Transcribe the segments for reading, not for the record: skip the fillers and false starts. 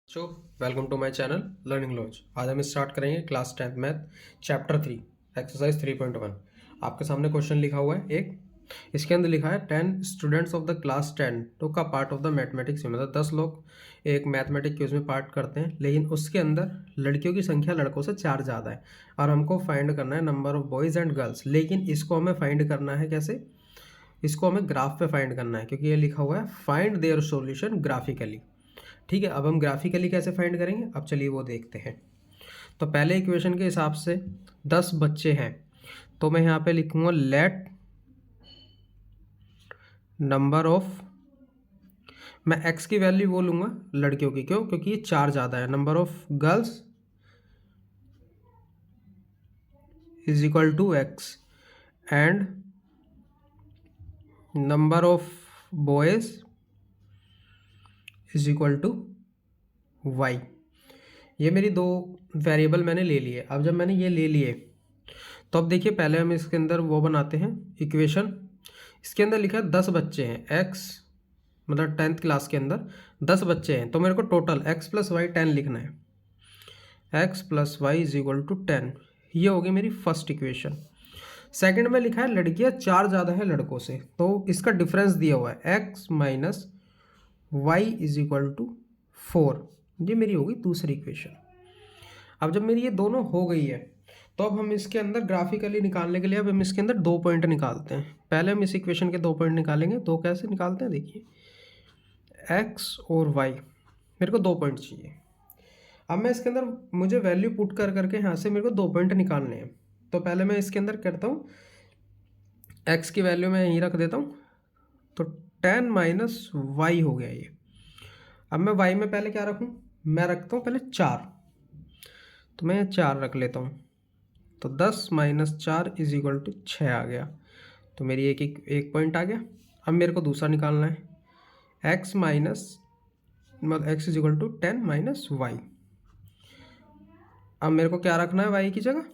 So welcome to my channel learning laws. आज हम start करेंगे class 10th math chapter 3 exercise 3.1। आपके सामने क्वेश्चन लिखा हुआ है एक, इसके अंदर लिखा है 10 students of the class 10 two का पार्ट ऑफ द मैथमेटिक्स। मतलब 10 लोग एक मैथमेटिक क्यूज में पार्ट करते हैं, लेकिन उसके अंदर लड़कियों की संख्या लड़कों से 4 ज़्यादा है और हमको फाइंड करना है number of boys and girls. लेकिन इसको हमें फाइंड करना है कैसे? इसको हमें ग्राफ पे फाइंड करना है, क्योंकि ये लिखा हुआ है फाइंड देयर सॉल्यूशन ग्राफिकली। ठीक है, अब हम ग्राफिकली कैसे फाइंड करेंगे, अब चलिए वो देखते हैं। तो पहले इक्वेशन के हिसाब से 10 बच्चे हैं, तो मैं यहाँ पे लिखूंगा लेट नंबर ऑफ, मैं x की वैल्यू वो लूँगा लड़कियों की, क्यों? क्योंकि ये 4 ज़्यादा है। Number of girls is equal to x and number of boys is equal to y। ये मेरी दो वेरिएबल मैंने ले लिए। अब जब मैंने ये ले लिए तो अब देखिए, पहले हम इसके अंदर वो बनाते हैं इक्वेशन। इसके अंदर लिखा है 10 बच्चे हैं, x मतलब 10th क्लास के अंदर 10 बच्चे हैं, तो मेरे को टोटल x प्लस वाई 10 लिखना है। x plus y is equal to 10, ये होगी मेरी फर्स्ट इक्वेशन। सेकंड में लिखा है लड़कियां 4 ज़्यादा है लड़कों से, तो इसका डिफरेंस दिया हुआ है x minus y is equal to 4, ये मेरी होगी दूसरी इक्वेशन। अब जब मेरी ये दोनों हो गई है, तो अब हम इसके अंदर ग्राफिकली निकालने के लिए अब हम इसके अंदर 2 पॉइंट निकालते हैं। पहले हम इस इक्वेशन के 2 पॉइंट निकालेंगे। तो कैसे निकालते हैं, देखिए x और y, मेरे को 2 पॉइंट चाहिए। अब मैं इसके अंदर मुझे वैल्यू पुट कर करके यहाँ से मेरे को 2 पॉइंट निकालने हैं। तो पहले मैं इसके अंदर करता हूँ, x की वैल्यू मैं यहीं रख देता हूँ, तो 10 माइनस वाई हो गया ये। अब मैं y में पहले क्या रखूँ, मैं रखता हूँ पहले 4, तो मैं 4 रख लेता हूँ। तो 10 माइनस 4 इज इक्वल टू 6 आ गया, तो मेरी एक पॉइंट आ गया। अब मेरे को दूसरा निकालना है, x माइनस मतलब x is equal to 10 minus y. अब मेरे को क्या रखना है y की जगह,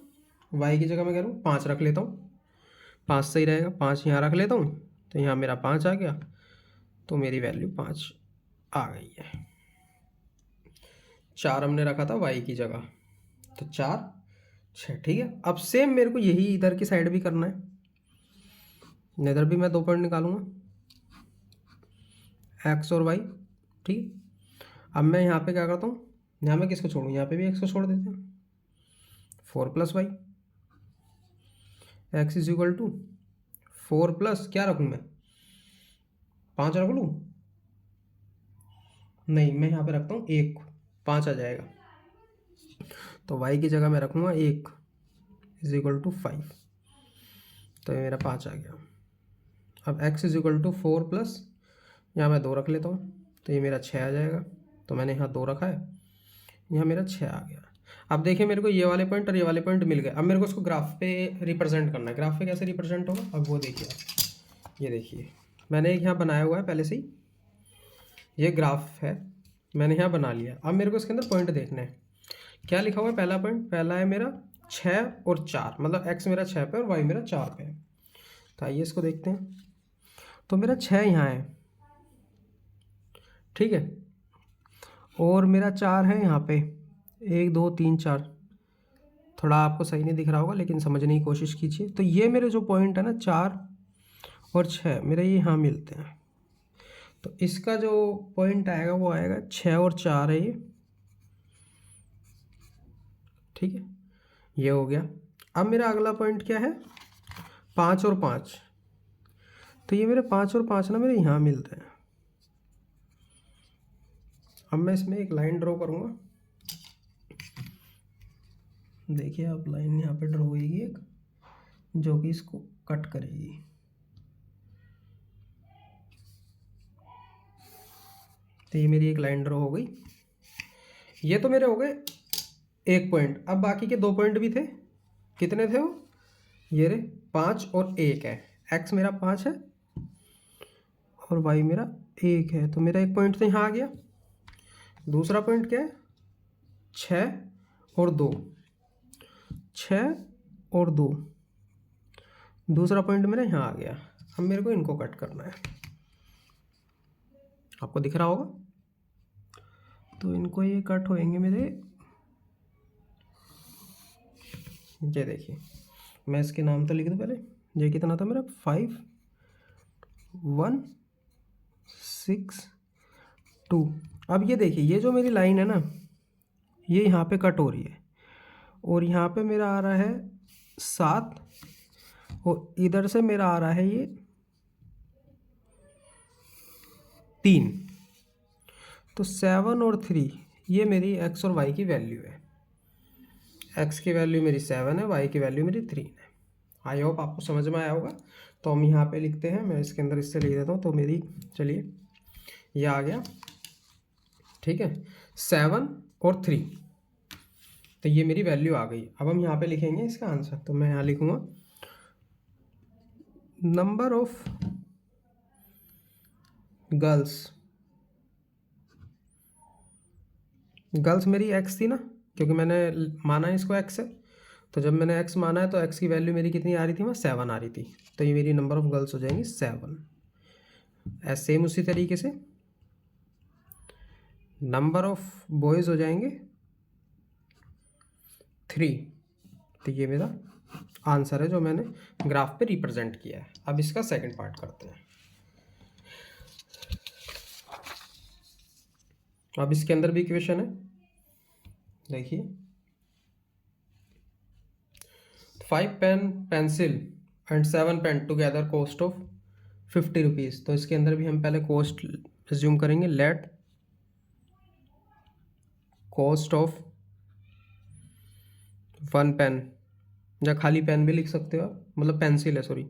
y की जगह मैं कह रहा हूँ 5 रख लेता हूँ, 5 सही रहेगा। 5 यहाँ रख लेता हूँ, तो यहाँ मेरा 5 आ गया, तो मेरी वैल्यू 5 आ गई है। 4 हमने रखा था y की जगह, तो 4 6, ठीक है। अब सेम मेरे को यही इधर की साइड भी करना है, इधर भी मैं 2 पॉइंट निकालूंगा, x और y, ठीक है। अब मैं यहाँ पे क्या करता हूँ, यहाँ मैं किसको छोड़ूँ, यहाँ पे भी x को छोड़ देते हैं। 4 plus y, x is equal to 4 plus क्या रखूँ मैं, 5 रख लूँ, नहीं मैं यहाँ पे रखता हूँ 1, 5 आ जाएगा। तो y की जगह मैं रखूँगा 1 इज इक्वल टू 5, तो ये मेरा 5 आ गया। अब x is equal to 4 plus, यहाँ मैं 2 रख लेता हूँ, तो ये मेरा 6 आ जाएगा। तो मैंने यहाँ 2 रखा है, यहाँ मेरा 6 आ गया। अब देखिए मेरे को ये वाले पॉइंट और ये वाले पॉइंट मिल गए। अब मेरे को इसको ग्राफ पे रिप्रेजेंट करना है। ग्राफ पे कैसे रिप्रेजेंट होगा, अब वो देखिए आप, ये देखिए मैंने एक यहाँ बनाया हुआ है पहले से ही, ये ग्राफ है मैंने यहाँ बना लिया। अब मेरे को इसके अंदर पॉइंट देखना है, क्या लिखा हुआ है। पहला पॉइंट, पहला है मेरा 6 और 4, मतलब x मेरा 6 पे और y मेरा 4 पे है। तो आइए इसको देखते हैं। तो मेरा 6 यहाँ है, ठीक है, और मेरा 4 है यहाँ पे, 1 2 3 4। थोड़ा आपको सही नहीं दिख रहा होगा, लेकिन समझने की कोशिश कीजिए। तो ये मेरे जो पॉइंट है ना 4 और 6, मेरे ये यहाँ मिलते हैं। तो इसका जो पॉइंट आएगा वो आएगा 6 और 4 है ये, ठीक है, ये हो गया। अब मेरा अगला पॉइंट क्या है, 5 और 5। तो ये मेरे 5 और 5 ना मेरे यहाँ मिलते हैं। अब मैं इसमें एक लाइन ड्रॉ करूँगा, देखिए आप लाइन यहाँ पे ड्रॉ होगी एक, जो कि इसको कट करेगी। तो ये मेरी एक लाइन ड्रॉ हो गई। ये तो मेरे हो गए एक पॉइंट। अब बाकी के 2 पॉइंट भी थे, कितने थे वो, ये रे 5 और 1 है। x मेरा 5 है और y मेरा 1 है, तो मेरा एक पॉइंट तो यहाँ आ गया। दूसरा पॉइंट क्या है, 6 और 2, 6 और 2, दूसरा पॉइंट मेरा यहाँ आ गया। अब मेरे को इनको कट करना है, आपको दिख रहा होगा। तो इनको ये कट होएंगे मेरे, ये देखिए मैं इसके नाम तो लिख दूँ पहले। ये कितना था मेरा 5162। अब ये देखिए ये जो मेरी लाइन है ना, ये यहाँ पे कट हो रही है और यहाँ पे मेरा आ रहा है 7 और इधर से मेरा आ रहा है ये 3। तो 7 और 3 ये मेरी एक्स और वाई की वैल्यू है। एक्स की वैल्यू मेरी 7 है, वाई की वैल्यू मेरी 3 है। आई होप आपको समझ में आया होगा। तो हम यहाँ पे लिखते हैं, मैं इसके अंदर इससे लिख देता हूँ। तो मेरी चलिए ये आ गया, ठीक है, 7 और 3। तो ये मेरी वैल्यू आ गई। अब हम यहाँ पे लिखेंगे इसका आंसर। तो मैं यहाँ लिखूँगा नंबर ऑफ गर्ल्स मेरी एक्स थी ना, क्योंकि मैंने माना है इसको एक्स है। तो जब मैंने एक्स माना है तो एक्स की वैल्यू मेरी कितनी आ रही थी, वहाँ 7 आ रही थी। तो ये मेरी नंबर ऑफ गर्ल्स हो जाएंगी 7। सेम उसी तरीके से नंबर ऑफ बॉयज़ हो जाएंगे 3। तो ये मेरा आंसर है जो मैंने ग्राफ पे रिप्रेजेंट किया है। अब इसका सेकंड पार्ट करते हैं। अब इसके अंदर भी इक्वेशन है, देखिए 5 pen pencil and 7 pen together cost of 50 rupees. तो इसके अंदर भी हम पहले कॉस्ट एज्यूम करेंगे। लेट कॉस्ट ऑफ 1 पेन, या खाली पेन भी लिख सकते हो आप, मतलब पेंसिल है सॉरी,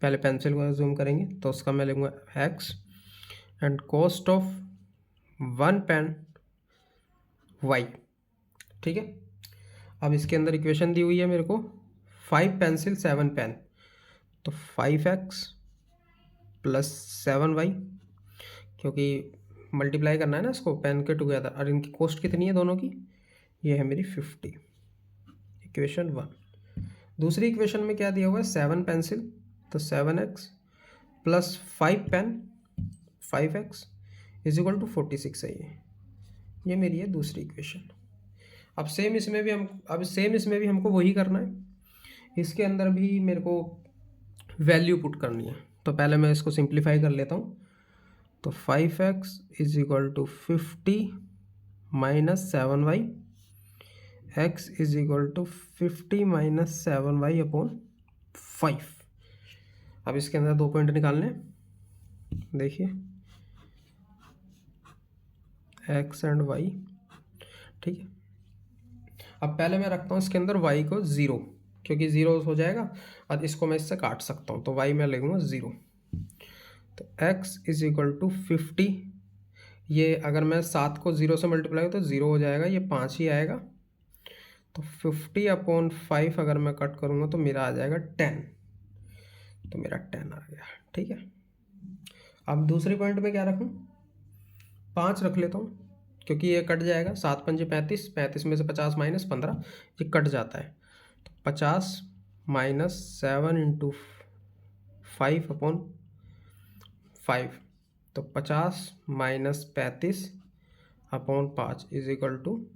पहले पेंसिल को एज्यूम करेंगे। तो उसका मैं लिखूँगा x and cost of 1 pen y, ठीक है। अब इसके अंदर इक्वेशन दी हुई है मेरे को 5 पेंसिल 7 पेन, तो 5x प्लस 7y, क्योंकि मल्टीप्लाई करना है ना इसको पेन के टुगेदर। और इनकी कॉस्ट कितनी है दोनों की, ये है मेरी 50, इक्वेशन 1। दूसरी इक्वेशन में क्या दिया हुआ है 7 पेंसिल, तो 7x plus 5 pen 5x is equal to 46 है। ये मेरी है दूसरी इक्वेशन। अब सेम इसमें भी हमको वही करना है। इसके अंदर भी मेरे को वैल्यू पुट करनी है। तो पहले मैं इसको सिंप्लीफाई कर लेता हूँ। तो 5x is equal to 50 minus 7y, x is equal to 50 minus 7y upon 5। अब इसके अंदर 2 पॉइंट निकालने, देखिए x एंड y, ठीक है। अब पहले मैं रखता हूँ इसके अंदर y को 0, क्योंकि 0 हो जाएगा और इसको मैं इससे काट सकता हूँ। तो y मैं लिखूँगा 0। तो x इज इक्वल टू 50, ये अगर मैं 7 को 0 से मल्टीप्लाई तो 0 हो जाएगा, ये 5 ही आएगा। तो 50 अपॉन 5 अगर मैं कट करूँगा तो मेरा आ जाएगा 10। तो मेरा 10 आ गया, ठीक है। अब दूसरी पॉइंट में क्या रखूँ, 5 रख लेता हूँ, क्योंकि ये कट जाएगा। 7 पंजे 35, 35 में से 50 माइनस 15, ये कट जाता है। तो 50 माइनस 7 इंटू 5 अपॉन 5, तो 50 minus 35 upon 5 is equal to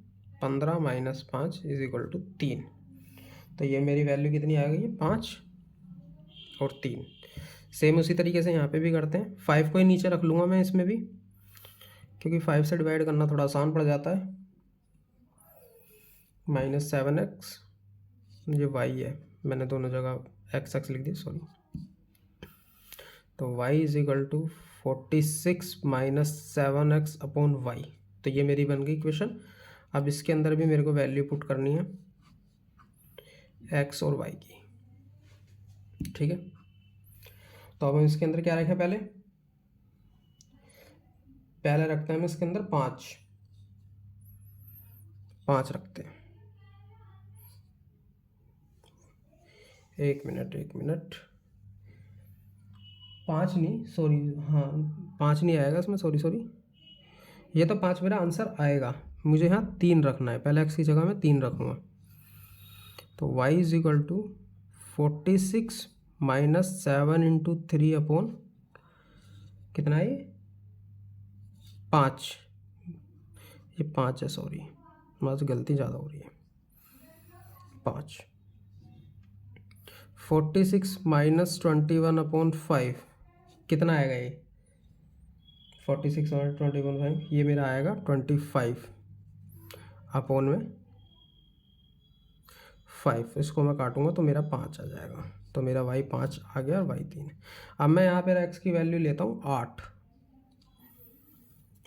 15 minus 5 is equal to 3। तो ये मेरी वैल्यू कितनी आ गई है, 5 और 3। सेम उसी तरीके से यहाँ पे भी करते हैं। 5 को ही नीचे रख लूँगा मैं इसमें भी, क्योंकि 5 से डिवाइड करना थोड़ा आसान पड़ जाता है। माइनस 7x, ये y है, मैंने दोनों जगह x लिख दी, सॉरी। तो y is equal to 46 minus 7x upon y. तो ये मेरी बन गई इक्वेशन। अब इसके अंदर भी मेरे को वैल्यू पुट करनी है x और y की, ठीक है। तो अब हम इसके अंदर क्या रखें, पहले रखते हैं हम इसके अंदर 5 रखते हैं। एक मिनट 5 नहीं, सॉरी, हाँ 5 नहीं आएगा इसमें, सॉरी। ये तो 5 मेरा आंसर आएगा। मुझे यहाँ 3 रखना है, पहले x की जगह मैं 3 रखूँगा। तो y is equal to 46 minus 7 into 3 upon कितना है ये 5, ये 5 है, सॉरी बस गलती ज़्यादा हो रही है। 5 46 माइनस 21/5 कितना आएगा ये? 46 माइनस 21/5 ये मेरा आएगा 25 अपॉन में 5। इसको मैं काटूंगा तो मेरा 5 आ जाएगा। तो मेरा y 5 आ गया और y 3 है। अब मैं यहाँ पर x की वैल्यू लेता हूँ 8।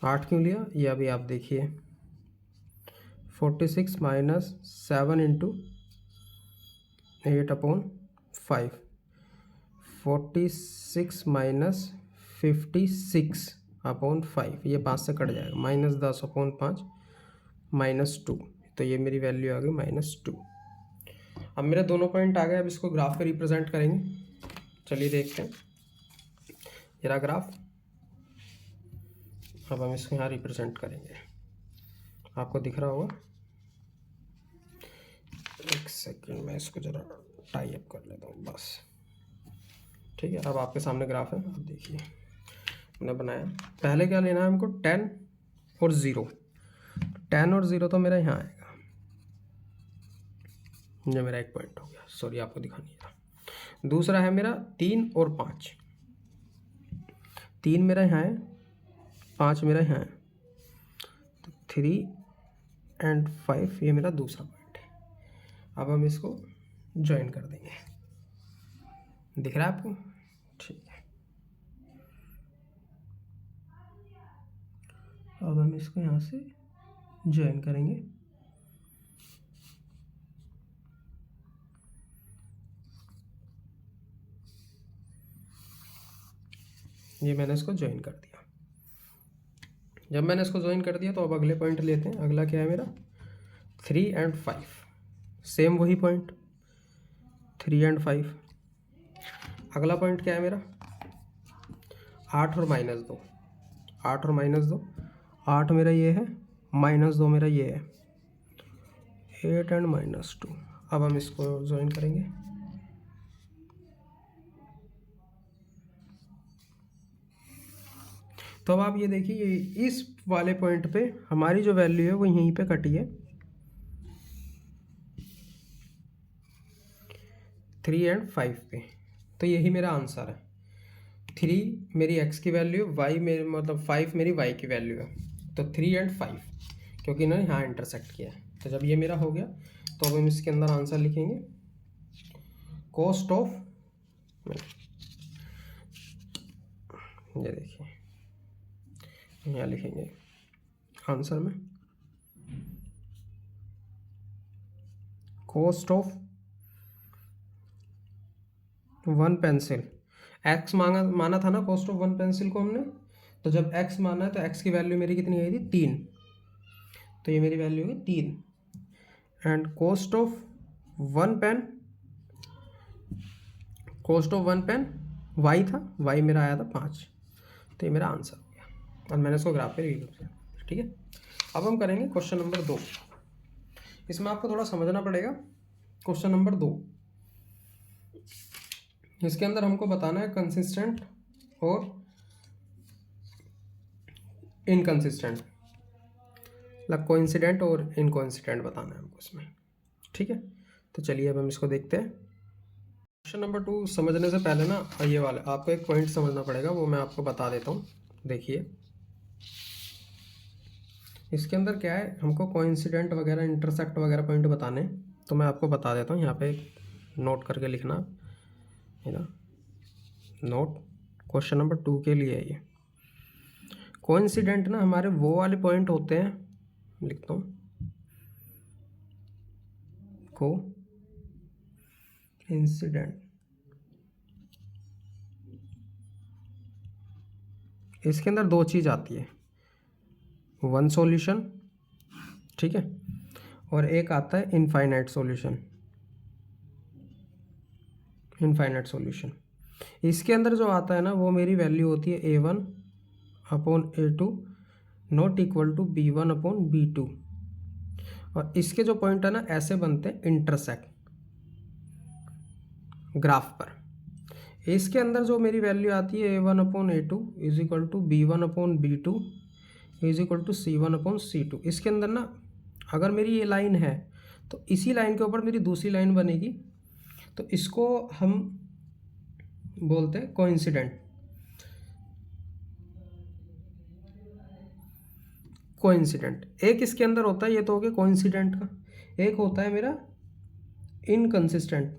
8 क्यों लिया ये अभी आप देखिए। 46 माइनस 7 इंटू 8/5। 46 माइनस 56/5 ये 5 से कट जाएगा। -10/5 -2। तो ये मेरी वैल्यू आ गई -2। अब मेरे दोनों पॉइंट आ गए। अब इसको ग्राफ पे रिप्रेजेंट करेंगे। चलिए देखते हैं। ये रहा ग्राफ। अब हम इसको यहाँ रिप्रेजेंट करेंगे। आपको दिख रहा होगा। एक सेकंड में इसको ज़रा टाई अप कर लेता हूँ बस। ठीक है, अब आपके सामने ग्राफ है। अब देखिए मैंने बनाया। पहले क्या लेना है हमको? 10 और 0। 10 और 0 तो मेरा यहाँ आएगा। ये मेरा एक पॉइंट हो गया। सॉरी आपको दिखा नहीं रहा। दूसरा है मेरा 3 और 5। 3 मेरा यहाँ है, 5 मेरा यहाँ है। तो 3 और 5 ये मेरा दूसरा पॉइंट है। अब हम इसको ज्वाइन कर देंगे। दिख रहा है आपको? ठीक है। अब हम इसको यहाँ से ज्वाइन करेंगे। ये मैंने इसको ज्वाइन कर दिया। जब मैंने इसको ज्वाइन कर दिया तो अब अगले पॉइंट लेते हैं। अगला क्या है मेरा? 3 और 5। सेम वही पॉइंट 3 और 5। अगला पॉइंट क्या है मेरा? 8 और -2। 8 और -2। 8 मेरा ये है, -2 मेरा ये है। 8 और -2। अब हम इसको ज्वाइन करेंगे। तो अब आप ये देखिए, इस वाले पॉइंट पे हमारी जो वैल्यू है वो यहीं पे कटी है 3 और 5 पे। तो यही मेरा आंसर है। 3 मेरी x की वैल्यू, y मेरे मतलब 5 मेरी y की वैल्यू है। तो 3 और 5 क्योंकि इन्होंने यहाँ इंटरसेक्ट किया है। तो जब ये मेरा हो गया तो अब हम इसके अंदर आंसर लिखेंगे कॉस्ट ऑफ, ये देखिए यहाँ लिखेंगे आंसर में कॉस्ट ऑफ 1 पेंसिल। x माना था ना कॉस्ट ऑफ 1 पेंसिल को हमने। तो जब x माना है तो x की वैल्यू मेरी कितनी आई थी? 3। तो ये मेरी वैल्यू होगी 3। And cost of 1 pen, cost of 1 pen y था, y मेरा आया था 5। तो ये मेरा आंसर हो गया और मैंने इसको ग्राफ पे रिव्यू किया। ठीक है, अब हम करेंगे क्वेश्चन नंबर 2। इसमें आपको थोड़ा समझना पड़ेगा। क्वेश्चन नंबर 2, इसके अंदर हमको बताना है कंसिस्टेंट और इनकंसिस्टेंट, मतलब कोइंसिडेंट और इनकोइंसिडेंट बताना है हमको इसमें। ठीक है, तो चलिए अब हम इसको देखते हैं। क्वेश्चन नंबर 2 समझने से पहले ना ये वाला आपको एक पॉइंट समझना पड़ेगा, वो मैं आपको बता देता हूँ। देखिए इसके अंदर क्या है, हमको कोइंसिडेंट वगैरह इंटरसेक्ट वगैरह पॉइंट बताने। तो मैं आपको बता देता हूँ। यहाँ पे नोट करके लिखना है ना, नोट क्वेश्चन नंबर 2 के लिए है ये। कोइंसिडेंट ना हमारे वो वाले पॉइंट होते हैं, लिखता हूँ को इंसिडेंट। इसके अंदर दो चीज़ आती है, वन सॉल्यूशन, ठीक है, और एक आता है इनफाइनाइट सॉल्यूशन। इनफाइनाइट सॉल्यूशन इसके अंदर जो आता है ना वो मेरी वैल्यू होती है A1/A2 not equal to B1/B2। और इसके जो पॉइंट है ना ऐसे बनते हैं इंटरसेक्ट ग्राफ पर। इसके अंदर जो मेरी वैल्यू आती है A1/A2 is equal to B1/B2 is equal to C1/C2। इसके अंदर ना अगर मेरी ये लाइन है तो इसी लाइन के ऊपर मेरी दूसरी लाइन बनेगी, तो इसको हम बोलते हैं कोइंसिडेंट। कोइंसिडेंट एक इसके अंदर होता है, ये तो हो गया कोइंसिडेंट का। एक होता है मेरा इनकंसिस्टेंट।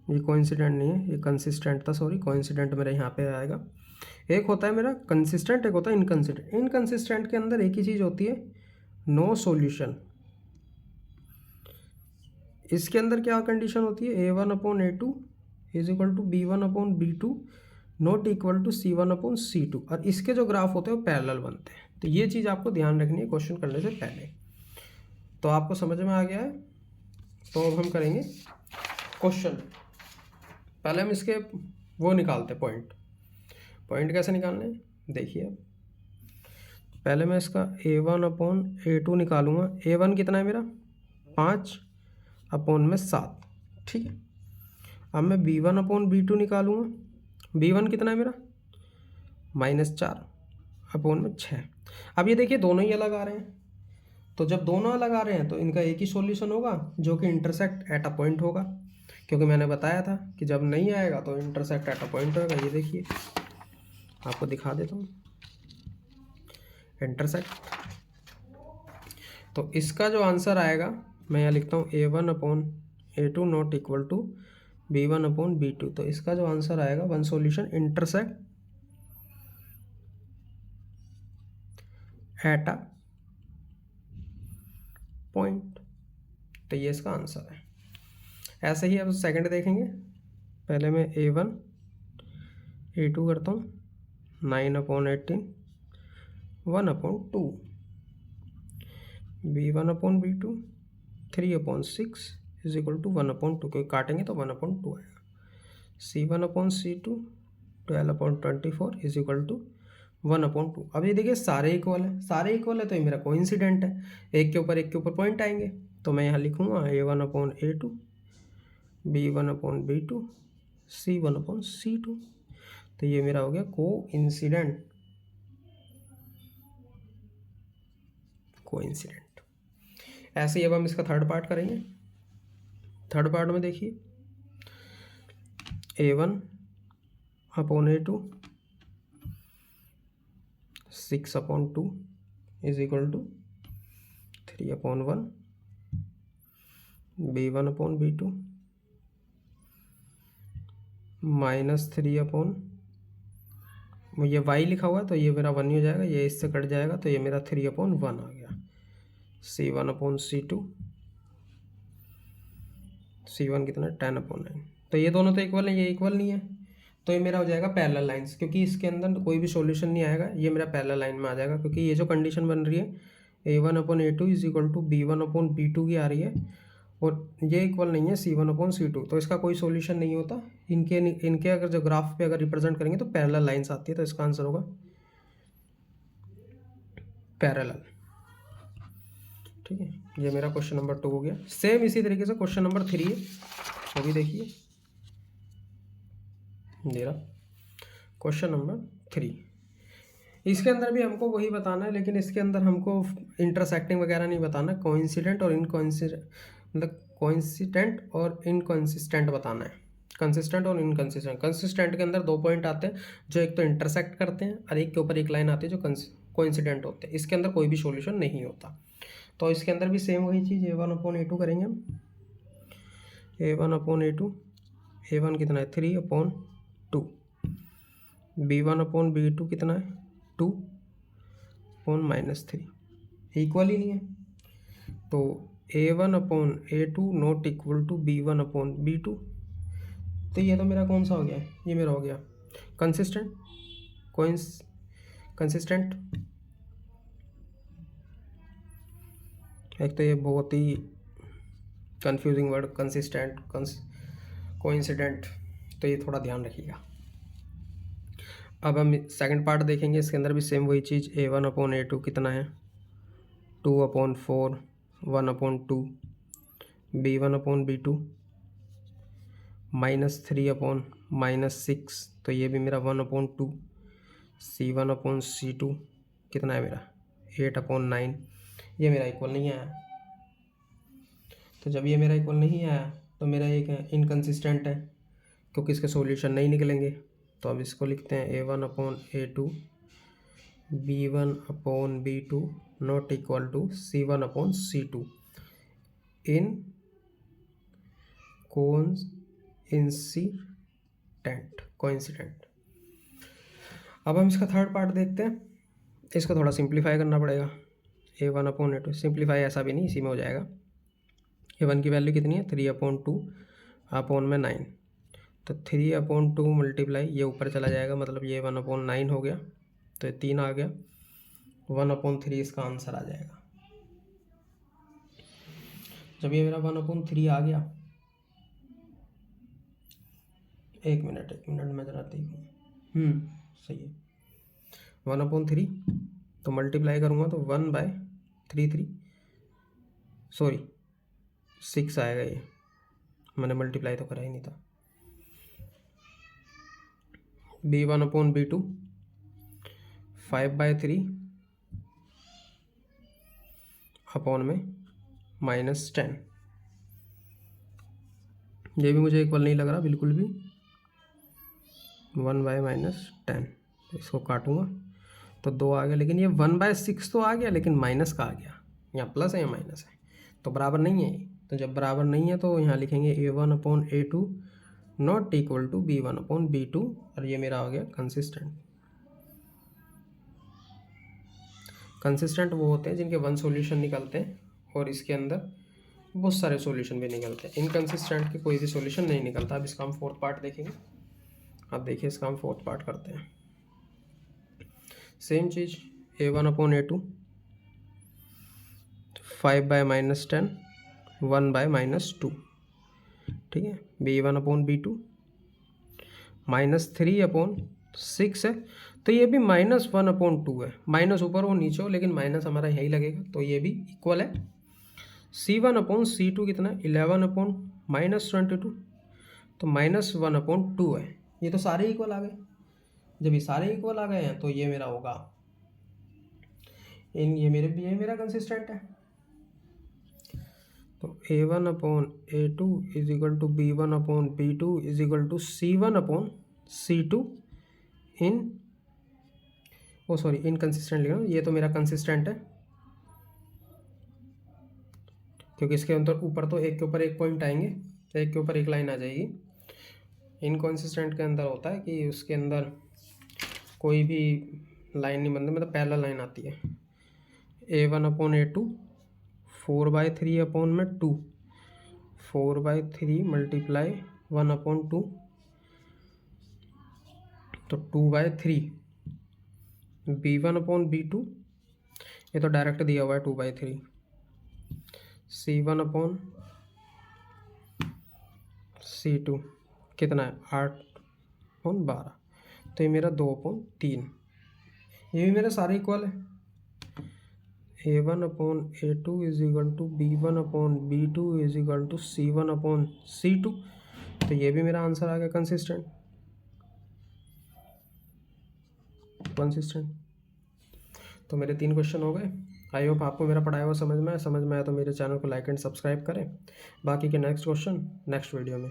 ये कोइंसिडेंट नहीं है, ये कंसिस्टेंट था, सॉरी कोइंसिडेंट मेरा यहाँ पे आएगा। एक होता है मेरा कंसिस्टेंट, एक होता है इनकंसिस्टेंट। इनकंसिस्टेंट के अंदर एक ही चीज़ होती है, नो सॉल्यूशन। इसके अंदर क्या कंडीशन होती है, A1/A2 is equal to B1/B2 not equal to C1/C2। और इसके जो ग्राफ होते हैं वो पैरेलल बनते हैं। तो ये चीज़ आपको ध्यान रखनी है क्वेश्चन करने से पहले। तो आपको समझ में आ गया है। तो अब हम करेंगे क्वेश्चन। पहले हम इसके वो निकालते हैं पॉइंट कैसे निकालने हैं देखिए। पहले मैं इसका A1/A2 निकालूंगा। A1 कितना है मेरा 5/7, ठीक है। अब मैं B1/B2 निकालूंगा। B1 कितना है मेरा -4/6। अब ये देखिए दोनों ही अलग आ रहे हैं, तो जब दोनों अलग आ रहे हैं तो इनका एक ही सॉल्यूशन होगा जो कि इंटरसेक्ट एट अ पॉइंट होगा, क्योंकि मैंने बताया था कि जब नहीं आएगा तो इंटरसेक्ट एट अ पॉइंट होगा। ये देखिए आपको दिखा देता हूँ इंटरसेक्ट। तो इसका जो आंसर आएगा मैं यहाँ लिखता हूँ A1/A2 not equal to B1/B2। तो इसका जो आंसर आएगा one solution intersect at a point. तो ये इसका आंसर है। ऐसे ही अब सेकंड देखेंगे। पहले मैं A1/A2 करता हूँ 9/18 1/2 B1/B2 3/6 इज इक्वल टू 1/2, क्योंकि काटेंगे तो 1/2 आएगा। C1/C2 12/24 is equal to 1/2। अब ये देखिए सारे इक्वल है, सारे इक्वल है तो ये मेरा कोइंसिडेंट है, एक के ऊपर पॉइंट आएंगे। तो मैं यहाँ लिखूँगा A1/A2 B1/B2 C1/C2। तो ये मेरा हो गया कोइंसिडेंट। ऐसे ही अब हम इसका थर्ड पार्ट करेंगे। थर्ड पार्ट में देखिए A1/A2 6/2 is equal to 3/1 B1/B2 -3 ये y लिखा हुआ है तो ये मेरा 1 ही हो जाएगा, ये इससे कट जाएगा तो ये मेरा 3/1 आ गया। C1/C2 C1 कितना 10/9। तो ये दोनों तो इक्वल है, ये इक्वल नहीं है, तो ये मेरा हो जाएगा पैरेलल लाइंस, क्योंकि इसके अंदर कोई भी सॉल्यूशन नहीं आएगा, ये मेरा पैरेलल लाइन में आ जाएगा। क्योंकि ये जो कंडीशन बन रही है A1/A2 is equal to B1/B2 की आ रही है, और ये इक्वल नहीं है C1/C2, तो इसका कोई सॉल्यूशन नहीं होता। इनके अगर जो ग्राफ पे अगर रिप्रेजेंट करेंगे तो पैरेलल लाइंस आती है, तो इसका आंसर होगा पैरेलल। ठीक है, ये मेरा क्वेश्चन नंबर 2 हो गया। सेम इसी तरीके से क्वेश्चन नंबर 3 है, वो भी देखिए। मेरा क्वेश्चन नंबर 3, इसके अंदर भी हमको वही बताना है, लेकिन इसके अंदर हमको इंटरसेक्टिंग वगैरह नहीं बताना। कोइंसिडेंट और इनकोइंसिडेंट, मतलब कोइंसिडेंट और इनकंसिस्टेंट बताना है। कंसिस्टेंट और इनकंसिस्टेंट। कंसिस्टेंट के अंदर 2 पॉइंट आते हैं जो एक तो इंटरसेक्ट करते हैं, और एक के ऊपर एक लाइन आती है जो कोइंसिडेंट होते हैं। इसके अंदर कोई भी सॉल्यूशन नहीं होता। तो इसके अंदर भी सेम वही चीज़ A1/A2 करेंगे हम। A1/A2 A1 कितना है 3/2, B1/B2 कितना है 2/-3, इक्वल ही नहीं है। तो A1/A2 not equal to B1/B2। तो ये तो मेरा कौन सा हो गया, ये मेरा हो गया कंसिस्टेंट, कंसिस्टेंट। एक तो ये बहुत ही कंफ्यूजिंग वर्ड कंसिस्टेंट, कोइंसिडेंट, तो ये थोड़ा ध्यान रखिएगा। अब हम सेकंड पार्ट देखेंगे। इसके अंदर भी सेम वही चीज़ A1/A2 कितना है 2/4 1/2 B1/B2 -3/-6, तो ये भी मेरा 1/2। C1/C2 कितना है मेरा 8/9, ये मेरा इक्वल नहीं आया। तो जब ये मेरा इक्वल नहीं आया तो मेरा एक इनकंसिस्टेंट है, क्योंकि इसके सॉल्यूशन नहीं निकलेंगे। तो अब इसको लिखते हैं A1/A2 B1/B2 not equal to C1/C2 in coincident. अब हम इसका थर्ड पार्ट देखते हैं। इसको थोड़ा सिंप्लीफाई करना पड़ेगा। A1/A2 सिंप्लीफाई ऐसा भी नहीं, इसी में हो जाएगा। A1 की वैल्यू कितनी है 3/2/9, तो 3/2 मल्टीप्लाई ये ऊपर चला जाएगा, मतलब ये 1/9 हो गया, तो ये 3 आ गया। 1/3 इसका आंसर आ जाएगा। जब ये मेरा 1/3 आ गया, एक मिनट मैं जरा देखूँ। सही है। 1/3 तो मल्टीप्लाई करूँगा तो 6 आएगा। ये मैंने मल्टीप्लाई तो करा ही नहीं था। B1/B2 5/3 अपॉन में -10, ये भी मुझे इक्वल नहीं लग रहा बिल्कुल भी। 1/-10, तो इसको काटूंगा तो 2 आ गया, लेकिन ये 1/6 तो आ गया, लेकिन माइनस का आ गया। यहाँ प्लस है या माइनस है, तो बराबर नहीं है। तो जब बराबर नहीं है तो यहाँ लिखेंगे A1/A2 not equal to B1/B2, और ये मेरा हो गया कंसिस्टेंट वो होते हैं जिनके 1 सॉल्यूशन निकलते हैं और इसके अंदर बहुत सारे सॉल्यूशन भी निकलते हैं। इनकंसिस्टेंट के कोई भी सॉल्यूशन नहीं निकलता। अब इसका हम फोर्थ पार्ट देखेंगे। अब देखिए इसका हम फोर्थ पार्ट करते हैं। सेम चीज़ A1/A2 5/-10 1/-2, ठीक है। B1/B2 -3/6 है, तो ये भी -1/2 है। माइनस ऊपर हो नीचे हो, लेकिन माइनस हमारा यही लगेगा, तो ये भी इक्वल है। C1/C2 कितना 11/-22, तो -1/2 है। ये तो सारे इक्वल आ गए। जब ये सारे इक्वल आ गए हैं तो ये मेरा होगा ये मेरा कंसिस्टेंट है। तो A1/A2 is equal to B1/B2 is equal to C1/C2 inconsistent लिखा, ये तो मेरा कंसिस्टेंट है, क्योंकि इसके अंदर ऊपर तो एक के ऊपर एक पॉइंट आएंगे, एक के ऊपर एक लाइन आ जाएगी। इनकंसिस्टेंट के अंदर होता है कि उसके अंदर कोई भी लाइन नहीं बनती, मतलब पैरेलल लाइन आती है। A1/A2 4/3/2, 4/3 मल्टीप्लाई 1/2, तो 2/3। B1/B2 ये तो डायरेक्ट दिया हुआ है 2/3। C1/C2 कितना है 8/12, तो ये मेरा 2/3। ये भी मेरे सारे इक्वल है। A1/A2 is equal to B1/B2 is equal to C1/C2, तो ये भी मेरा आंसर आ गया कंसिस्टेंट। तो मेरे 3 क्वेश्चन हो गए। आई होप आपको मेरा पढ़ाया हुआ समझ में आया तो मेरे चैनल को लाइक एंड सब्सक्राइब करें। बाकी के नेक्स्ट क्वेश्चन नेक्स्ट वीडियो में।